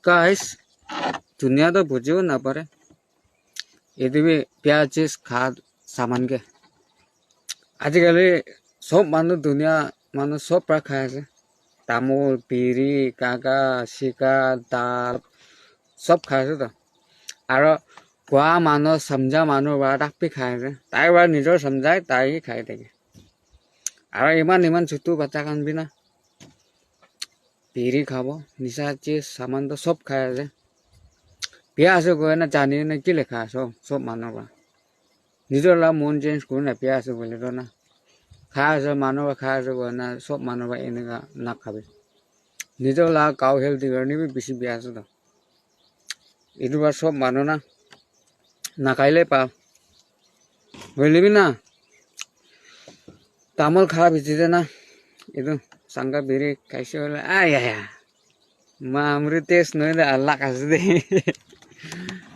guys দুনিয়া তো বুঝিও না পারে এদিকে পেঁয়াজ খা সামানকে আজিকালি সব মানুহ দুনিয়া মানুহ সব প্রায় খাই আছে তামোল বিড়ি কাকা শিকা দাল সব খাই আছে তো আৰু কোৱা মানুহ সমজা মানুহ বা তাক খাই আছে তাই বা নিজৰ সমজাই তাই খাই থাকে আৰু ইমান চুটু বাচ্চা কানবি না বিড়ি খাব নিচা চিজ সামান তো সব খাই আছে বিয়া আছে কয় না জানি না কি লেখা আছে সব মানুহ বা নিজৰ লাভ মন চেঞ্জ কৰোঁ না বিয়া আছে বুলি না খাই আছে মানুহ খাই আছে কয় না সব মানুহ বা এনেকা নাখাবি নিজৰ লাভ গাঁও হেল্থি কাৰণে বেছি বিয়া আছে তো এইটো বা সব মানুহ না নাখাইলে পাও বুঝলিবি না তামোল খাওয়া ভিজিছে না itu sangka biri kaisyo lah ayah ya mamru tes noy da Allah kasih deh